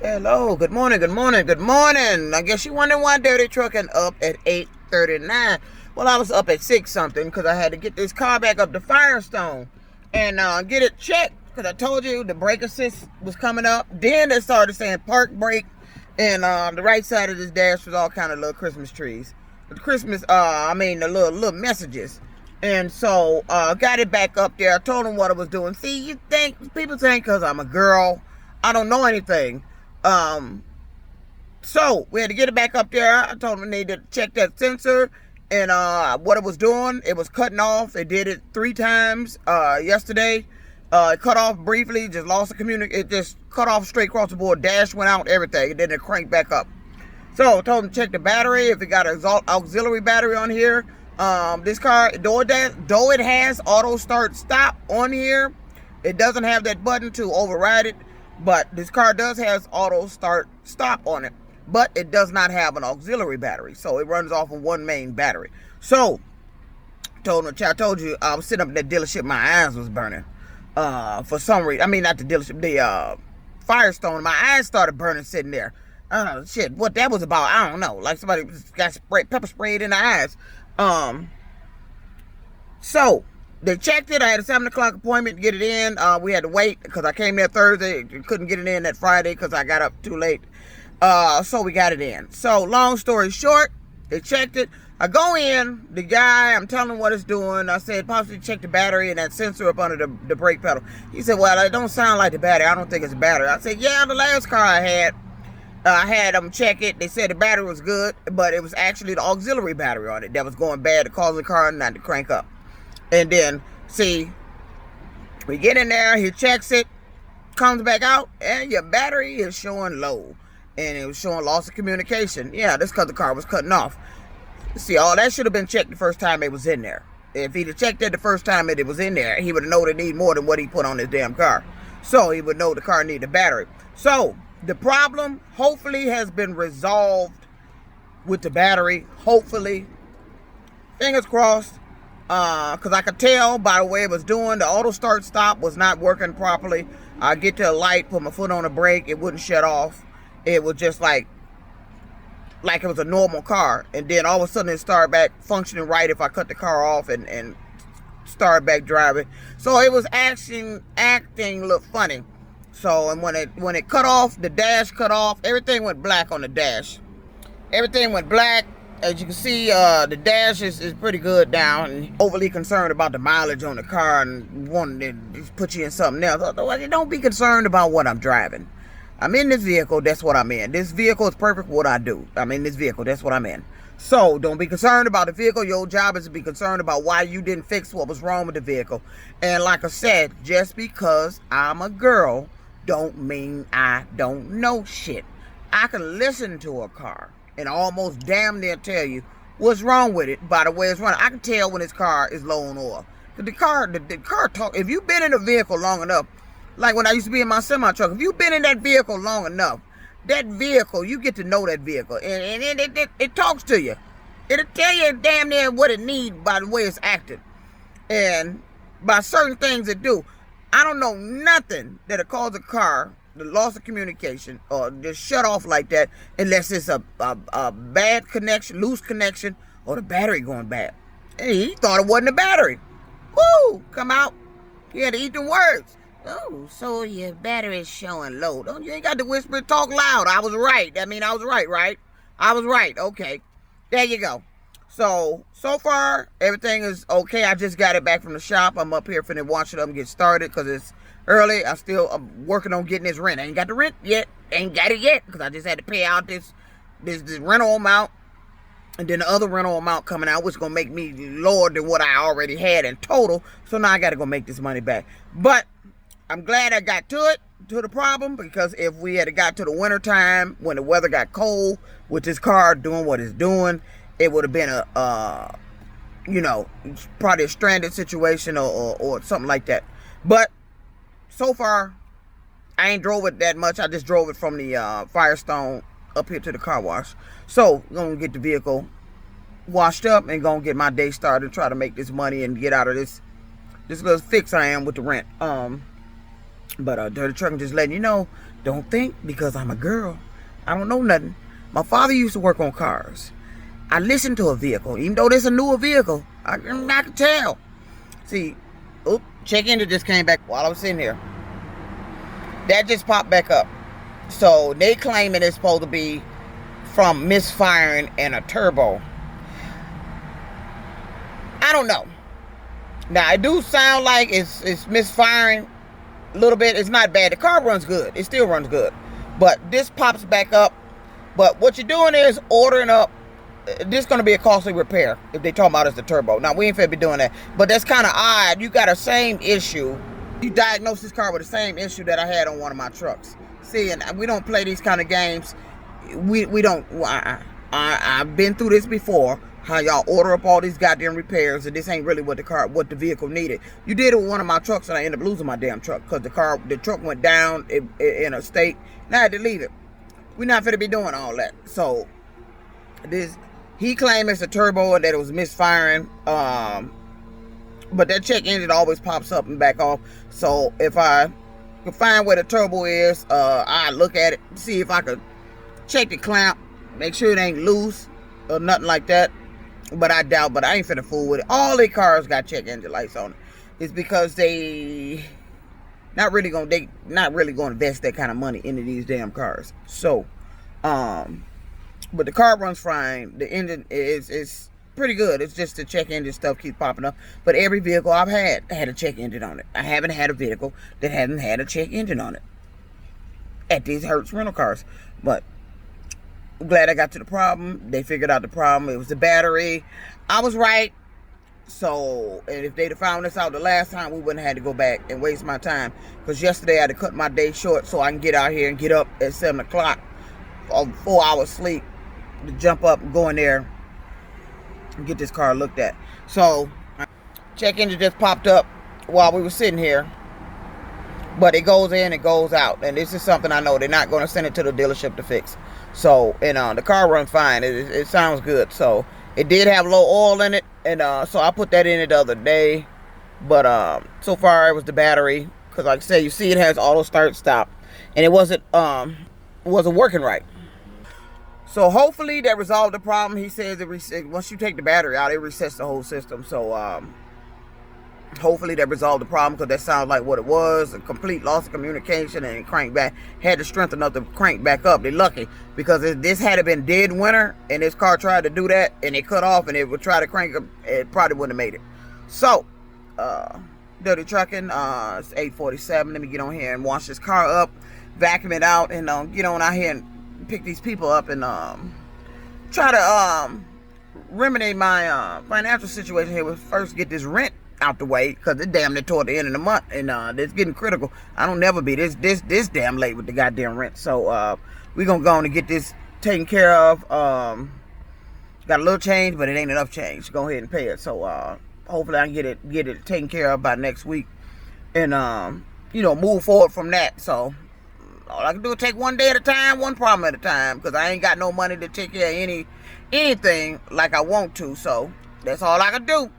Hello, good morning, good morning, good morning. I guess you wondering why Dirty Trucking up at 8:39. Well, I was up at 6 something because I had to get this car back up to Firestone and get it checked because I told you the brake assist was coming up. Then it started saying park brake, and the right side of this dash was all kind of little Christmas trees. The Christmas, the little messages. And so got it back up there. I told them what I was doing. See, people think because I'm a girl, I don't know anything. So we had to get it back up there. I told them they needed to check that sensor and what it was doing. It was cutting off. They did it 3 times yesterday. It cut off briefly, just lost the communication. It just cut off straight across the board. Dash went out, everything, and then it cranked back up. So I told them to check the battery if it got an auxiliary battery on here. This car, though it has auto start stop on here, it doesn't have that button to override it. But this car does have auto start stop on it, but it does not have an auxiliary battery, so it runs off of one main battery. So I told you I was sitting up in that dealership, my eyes was burning for some reason. I mean, not the dealership, the Firestone. My eyes started burning sitting there. I don't know, shit, what that was about, I don't know. Like somebody got pepper sprayed in the eyes. So they checked it. I had a 7 o'clock appointment to get it in. We had to wait because I came there Thursday. Couldn't get it in that Friday because I got up too late. So we got it in. So long story short, they checked it. I go in, the guy, I'm telling him what it's doing. I said, possibly check the battery and that sensor up under the brake pedal. He said, well, it don't sound like the battery. I don't think it's a battery. I said, yeah, the last car I had them check it. They said the battery was good, but it was actually the auxiliary battery on it that was going bad to cause the car not to crank up. And then, see, we get in there, he checks it, comes back out, and your battery is showing low. And it was showing loss of communication. Yeah, that's because the car was cutting off. See, all that should have been checked the first time it was in there. If he'd have checked it the first time it was in there, he would have known it needed more than what he put on his damn car. So he would know the car needed a battery. So the problem hopefully has been resolved with the battery. Hopefully. Fingers crossed. Because I could tell by the way it was doing, the auto start stop was not working properly. I get to a light, put my foot on the brake, it wouldn't shut off. It was just like it was a normal car. And then all of a sudden it started back functioning right if I cut the car off and started back driving. So it was acting a little funny. So, and when it cut off, the dash cut off, everything went black on the dash. Everything went black. As you can see, the dash is pretty good down. And overly concerned about the mileage on the car and wanting to put you in something else. Otherwise, don't be concerned about what I'm driving. I'm in this vehicle, that's what I'm in. This vehicle is perfect for what I do. I'm in this vehicle, that's what I'm in. So don't be concerned about the vehicle. Your job is to be concerned about why you didn't fix what was wrong with the vehicle. And like I said, just because I'm a girl don't mean I don't know shit. I can listen to a car and almost damn near tell you what's wrong with it by the way it's running. I can tell when this car is low on oil. The car talk. If you've been in a vehicle long enough, like when I used to be in my semi truck, if you've been in that vehicle long enough, that vehicle, you get to know that vehicle, and it talks to you. It'll tell you damn near what it needs by the way it's acting, and by certain things it do. I don't know nothing that'll cause a car the loss of communication or just shut off like that unless it's a bad connection, loose connection, or the battery going bad. And he thought it wasn't the battery. Woo! Come out. He had to eat the words. Oh, so your battery is showing low. You ain't got to whisper, talk loud. I was right. I mean, I was right? I was right. Okay. There you go. So far, everything is okay. I just got it back from the shop. I'm up here finna wash it up and get started because it's early. I'm working on getting this rent. I ain't got the rent yet. Ain't got it yet because I just had to pay out this rental amount. And then the other rental amount coming out, which is going to make me lower than what I already had in total. So now I got to go make this money back. But I'm glad I got to the problem, because if we had got to the winter time when the weather got cold with this car doing what it's doing, it would have been probably a stranded situation or something like that. But so far, I ain't drove it that much. I just drove it from the Firestone up here to the car wash. So I'm going to get the vehicle washed up and going to get my day started and try to make this money and get out of this little fix I am with the rent. But Dirty Trucking just letting you know, Don't think because I'm a girl, I don't know nothing. My father used to work on cars. I listened to a vehicle, even though this a newer vehicle. I can tell. See, check engine just came back while I was sitting here. That just popped back up. So they claiming it's supposed to be from misfiring in a turbo. I don't know. Now it do sound like it's misfiring a little bit. It's not bad. The car runs good. It still runs good. But this pops back up. But what you're doing is ordering up. This is going to be a costly repair if they talking about it's the turbo. Now, we ain't finna be doing that. But that's kind of odd. You got a same issue. You diagnosed this car with the same issue that I had on one of my trucks. See, and we don't play these kind of games. We don't. I've been through this before. How y'all order up all these goddamn repairs, and this ain't really what the vehicle needed. You did it with one of my trucks, and I ended up losing my damn truck because the truck went down in a state. Now I had to leave it. We're not finna be doing all that. So he claimed it's a turbo and that it was misfiring. But that check engine always pops up and back off. So if I can find where the turbo is, I look at it, see if I could check the clamp, make sure it ain't loose or nothing like that. But I doubt. But I ain't finna fool with it. All their cars got check engine lights on it. It's because they not really gonna invest that kind of money into these damn cars. So, but the car runs fine. The engine is pretty good. It's just the check engine stuff keeps popping up. But every vehicle I've had a check engine on it. I haven't had a vehicle that hasn't had a check engine on it at these Hertz rental cars. But I'm glad I got to the problem. They figured out the problem. It was the battery. I was right. So, and if they'd have found this out the last time, we wouldn't have had to go back and waste my time. Because yesterday I had to cut my day short so I can get out here and get up at 7 o'clock. 4 hours sleep to jump up and go in there and get this car looked at. So, check engine just popped up while we were sitting here. But it goes in, it goes out. And this is something I know they're not going to send it to the dealership to fix. So, and the car runs fine. It sounds good. So, it did have low oil in it. And so I put that in it the other day. But so far it was the battery. Because like I said, you see it has auto start stop. And it wasn't working right. So hopefully that resolved the problem. He says once you take the battery out, it resets the whole system. So hopefully that resolved the problem, because that sounds like what it was. A complete loss of communication, and it cranked back. Had the strength enough to crank back up. They're lucky, because if this had been dead winter and this car tried to do that and it cut off and it would try to crank up, it probably wouldn't have made it. So Dirty Trucking, it's 8:47. Let me get on here and wash this car up, vacuum it out, and get on out here and pick these people up and try to remedy my financial situation here. With first get this rent out the way, because it's damn near toward the end of the month, and it's getting critical. I don't never be this damn late with the goddamn rent. So we're gonna go on and get this taken care of. Got a little change, but it ain't enough change. Go ahead and pay it. So hopefully I can get it taken care of by next week, and move forward from that. So all I can do is take one day at a time, one problem at a time, because I ain't got no money to take care of anything like I want to. So that's all I can do.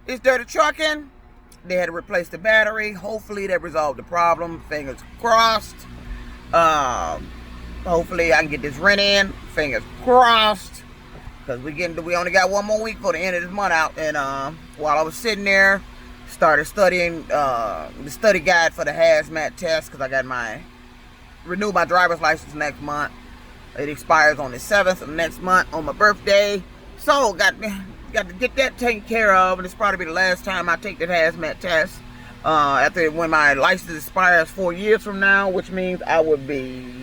It's Dirty Trucking. They had to replace the battery. Hopefully that resolved the problem. Fingers crossed. Hopefully I can get this rent in. Fingers crossed. Because we only got one more week for the end of this month out. And while I was sitting there, started studying the study guide for the hazmat test, because I got renew my driver's license next month. It expires on the 7th of next month on my birthday. So got to get that taken care of, and it's probably the last time I take the hazmat test. When my license expires 4 years from now, which means I would be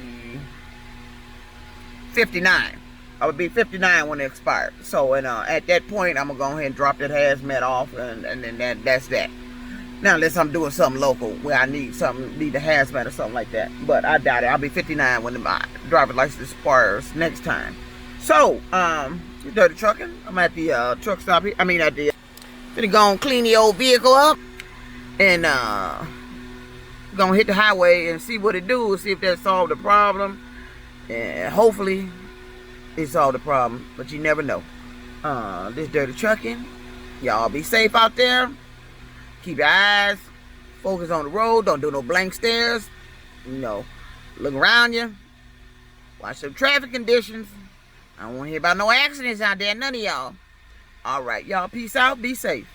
59. I would be 59 when it expired. So, and at that point, I'm gonna go ahead and drop that hazmat off, and then that's that. Now, unless I'm doing something local where I need the hazmat or something like that. But I doubt it. I'll be 59 when my driver's license expires next time. So, Dirty Trucking. I'm at the truck stop here. Gonna go and clean the old vehicle up, and gonna hit the highway and see what it do. See if that solved the problem. And hopefully it solved the problem. But you never know. This Dirty Trucking. Y'all be safe out there. Keep your eyes focused on the road. Don't do no blank stares. Look around you. Watch the traffic conditions. I don't want to hear about no accidents out there. None of y'all. All right, y'all. Peace out. Be safe.